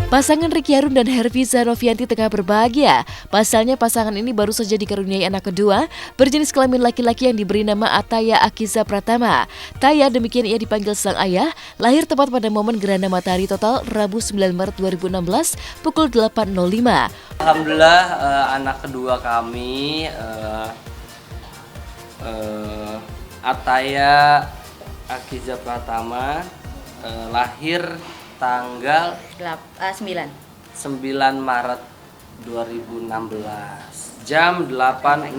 Pasangan Ricky Harun dan Herviza Novianti tengah berbahagia. Pasalnya pasangan ini baru saja dikaruniai anak kedua berjenis kelamin laki-laki yang diberi nama Ataya Akiza Pratama. Taya, demikian ia dipanggil sang ayah, lahir tepat pada momen gerhana matahari total Rabu 9 Maret 2016 pukul 8.05. Alhamdulillah anak kedua kami Ataya Akiza Pratama lahir tanggal 9 Maret 2016 jam 8.05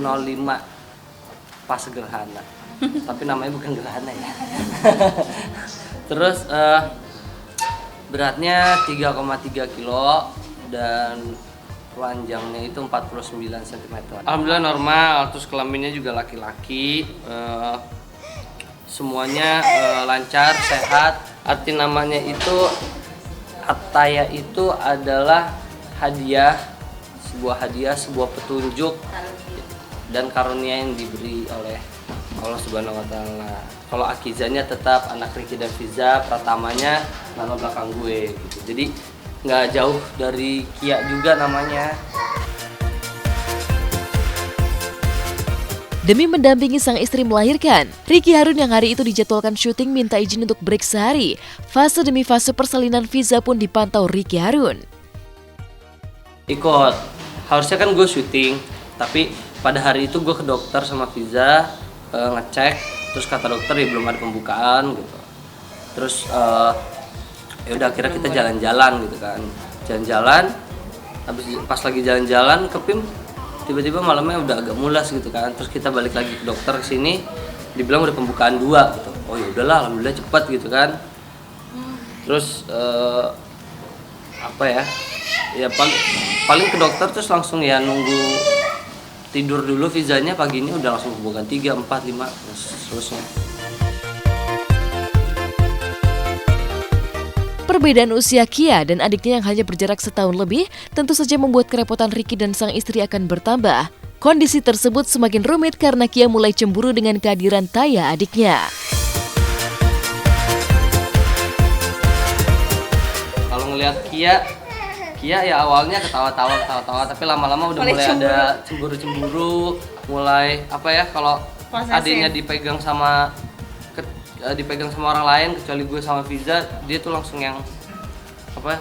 pas gerhana. Tapi namanya bukan gerhana ya. Terus beratnya 3,3 kilo dan panjangnya itu 49 cm. Alhamdulillah normal, terus kelaminnya juga laki-laki. Semuanya lancar, sehat. Arti namanya itu Ataya itu adalah hadiah, sebuah petunjuk dan karunia yang diberi oleh Allah Subhanahu wa taala. Kalau Akizanya tetap anak Ricky dan Viza, Pratamanya nama belakang gue gitu. Jadi nggak jauh dari Kia juga namanya. Demi mendampingi sang istri melahirkan, Ricky Harun yang hari itu dijadwalkan syuting minta izin untuk break sehari. Fase demi fase persalinan Viza pun dipantau Ricky Harun. Ikut, harusnya kan gue syuting, tapi pada hari itu gue ke dokter sama Viza ngecek, terus kata dokter ya belum ada pembukaan gitu. Terus ya udah akhirnya kita jalan-jalan gitu kan, jalan-jalan. Habis pas lagi jalan-jalan ke PIM, tiba-tiba malamnya udah agak mulas gitu kan. Terus kita balik lagi ke dokter ke sini, dibilang udah pembukaan 2 gitu. Oh ya udahlah, alhamdulillah cepat gitu kan. Terus apa ya? Ya paling ke dokter terus langsung ya nunggu tidur dulu Vizanya, paginya udah langsung pembukaan 3, 4, 5 terus seterusnya. Perbedaan usia Kia dan adiknya yang hanya berjarak setahun lebih tentu saja membuat kerepotan Ricky dan sang istri akan bertambah. Kondisi tersebut semakin rumit karena Kia mulai cemburu dengan kehadiran Taya adiknya. Kalau ngelihat Kia ya awalnya ketawa-tawa tapi lama-lama udah mulai ada cemburu-cemburu, mulai apa ya, kalau adiknya dipegang sama orang lain kecuali gue sama Viza, dia tuh langsung yang apa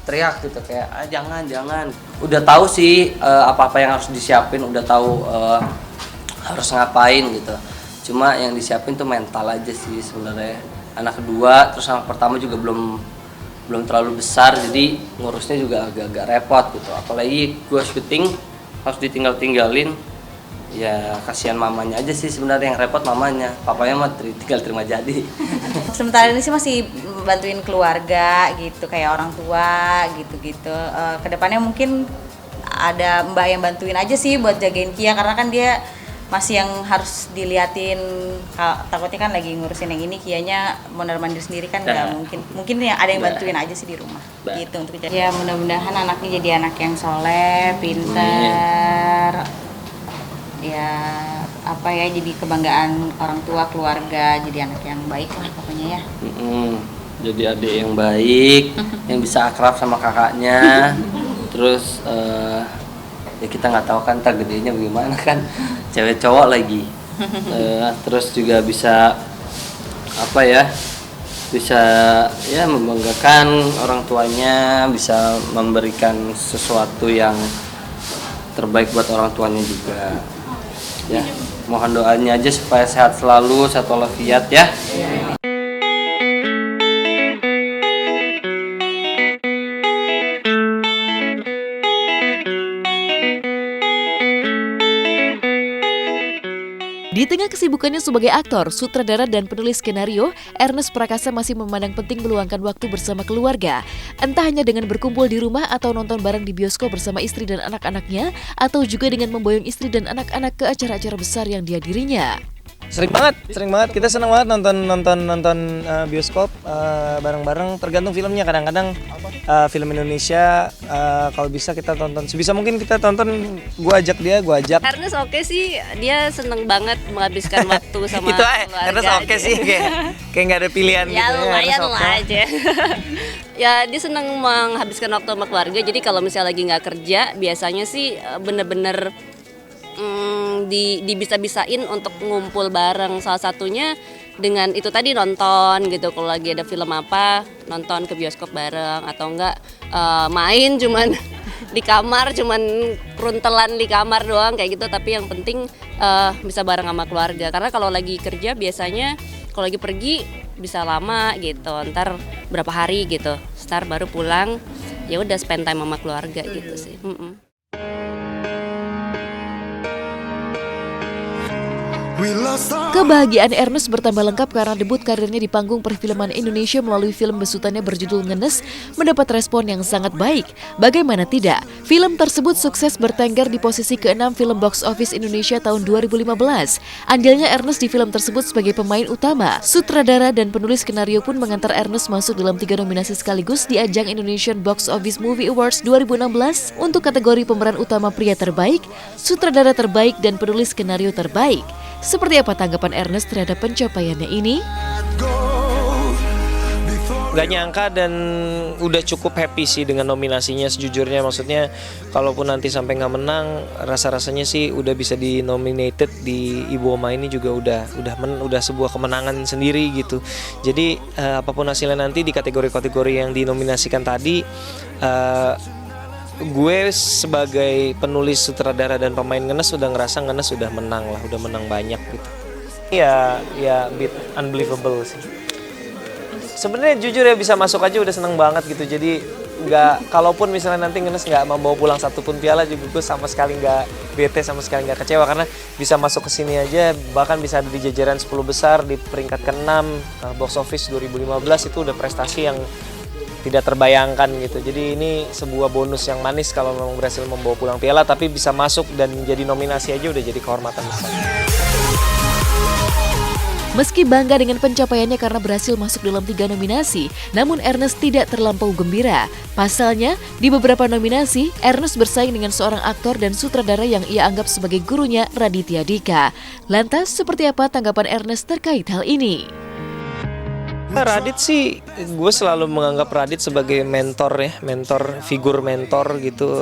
teriak gitu kayak jangan. Udah tahu sih apa-apa yang harus disiapin, udah tahu harus ngapain gitu. Cuma yang disiapin tuh mental aja sih sebenarnya. Anak kedua, terus anak pertama juga belum terlalu besar, jadi ngurusnya juga agak repot gitu. Apalagi gue syuting harus ditinggalin. Ya kasihan mamanya aja sih sebenarnya, yang repot mamanya, papanya mah tinggal terima jadi. Sementara ini sih masih bantuin keluarga gitu, kayak orang tua gitu-gitu. Kedepannya mungkin ada mbak yang bantuin aja sih buat jagain Kia, karena kan dia masih yang harus diliatin. Takutnya kan lagi ngurusin yang ini, Kianya mondar-mandir sendiri kan nggak mungkin ya ada yang bantuin aja sih di rumah gitu untuk ya mudah-mudahan anaknya jadi anak yang soleh, pintar. Ya apa ya, jadi kebanggaan orang tua, keluarga, jadi anak yang baik lah pokoknya ya. Jadi adik yang baik, yang bisa akrab sama kakaknya. Terus ya kita nggak tahu kan ntar gedenya bagaimana kan, cewek cowok lagi. Terus juga bisa apa ya, bisa ya membanggakan orang tuanya, bisa memberikan sesuatu yang terbaik buat orang tuanya juga. Ya, mohon doanya aja supaya sehat selalu, sehat walafiat ya. Di tengah kesibukannya sebagai aktor, sutradara dan penulis skenario, Ernest Prakasa masih memandang penting meluangkan waktu bersama keluarga. Entah hanya dengan berkumpul di rumah atau nonton bareng di bioskop bersama istri dan anak-anaknya, atau juga dengan memboyong istri dan anak-anak ke acara-acara besar yang dihadirinya. Sering banget. Kita senang banget nonton bioskop bareng-bareng. Tergantung filmnya. Kadang-kadang film Indonesia kalau bisa kita tonton. Sebisa mungkin kita tonton. Gue ajak dia, gue ajak. Ernest oke sih, dia seneng banget menghabiskan waktu sama Itu keluarga. Ernest oke sih, kayak nggak ada pilihan Ya gitu. lumayan Ernest lah oke. aja. Ya dia seneng menghabiskan waktu sama keluarga. Jadi kalau misalnya lagi nggak kerja, biasanya sih bener-bener bisa-bisain untuk ngumpul bareng. Salah satunya dengan itu tadi nonton gitu, kalau lagi ada film apa nonton ke bioskop bareng, atau enggak main cuman di kamar, cuman keruntelan di kamar doang kayak gitu. Tapi yang penting bisa bareng sama keluarga, karena kalau lagi kerja biasanya kalau lagi pergi bisa lama gitu, ntar berapa hari gitu, ntar baru pulang, ya udah spend time sama keluarga gitu sih. Kebahagiaan Ernest bertambah lengkap karena debut karirnya di panggung perfilman Indonesia melalui film besutannya berjudul Ngenes mendapat respon yang sangat baik. Bagaimana tidak, film tersebut sukses bertengger di posisi ke-6 film box office Indonesia tahun 2015. Andilnya Ernest di film tersebut sebagai pemain utama, sutradara dan penulis skenario pun mengantar Ernest masuk dalam 3 nominasi sekaligus di ajang Indonesian Box Office Movie Awards 2016 untuk kategori pemeran utama pria terbaik, sutradara terbaik, dan penulis skenario terbaik. Seperti apa tanggapan Ernest terhadap pencapaiannya ini? Gak nyangka dan udah cukup happy sih dengan nominasinya sejujurnya. Maksudnya kalaupun nanti sampai nggak menang, rasa-rasanya sih udah bisa di-nominated di Ibu Oma ini juga udah sebuah kemenangan sendiri gitu. Jadi apapun hasilnya nanti di kategori-kategori yang dinominasikan tadi, gue sebagai penulis, sutradara, dan pemain Ngenes udah ngerasa Ngenes udah menang lah, udah menang banyak gitu. Ya bit unbelievable sih. Sebenarnya jujur ya, bisa masuk aja udah seneng banget gitu. Jadi kalaupun misalnya nanti Ngenes nggak membawa pulang satupun piala juga, gue sama sekali nggak bete, sama sekali nggak kecewa, karena bisa masuk ke sini aja, bahkan bisa ada di jajaran 10 besar di peringkat ke-6 box office 2015, itu udah prestasi yang tidak terbayangkan gitu. Jadi ini sebuah bonus yang manis kalau memang berhasil membawa pulang piala, tapi bisa masuk dan jadi nominasi aja udah jadi kehormatan besar. Meski bangga dengan pencapaiannya karena berhasil masuk dalam 3 nominasi, namun Ernest tidak terlampau gembira. Pasalnya, di beberapa nominasi, Ernest bersaing dengan seorang aktor dan sutradara yang ia anggap sebagai gurunya, Raditya Dika. Lantas, seperti apa tanggapan Ernest terkait hal ini? Radit sih, gue selalu menganggap Radit sebagai mentor ya, figur mentor gitu.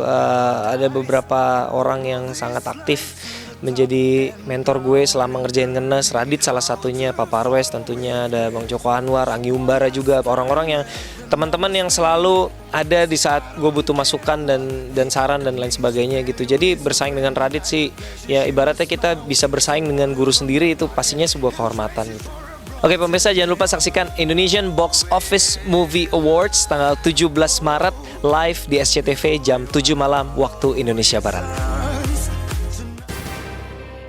Ada beberapa orang yang sangat aktif menjadi mentor gue selama ngerjain Ngenes. Radit salah satunya, Pak Parwes tentunya, ada Bang Joko Anwar, Anggi Umbara juga, orang-orang yang teman-teman yang selalu ada di saat gue butuh masukan dan saran dan lain sebagainya gitu. Jadi bersaing dengan Radit sih, ya ibaratnya kita bisa bersaing dengan guru sendiri, itu pastinya sebuah kehormatan gitu. Oke pemirsa, jangan lupa saksikan Indonesian Box Office Movie Awards tanggal 17 Maret live di SCTV jam 7 malam waktu Indonesia Barat.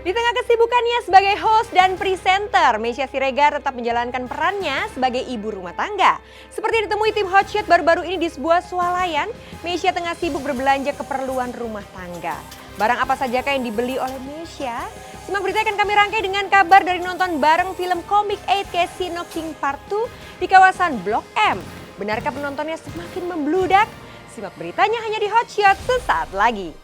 Di tengah kesibukannya sebagai host dan presenter, Meisya Siregar tetap menjalankan perannya sebagai ibu rumah tangga. Seperti ditemui tim Hotshot baru-baru ini di sebuah swalayan, Meisya tengah sibuk berbelanja keperluan rumah tangga. Barang apa sajakah yang dibeli oleh Meisya? Simak berita akan kami rangkai dengan kabar dari nonton bareng film Comic 8 Casino King Part 2 di kawasan Blok M. Benarkah penontonnya semakin membludak? Simak beritanya hanya di Hotshot sesaat lagi.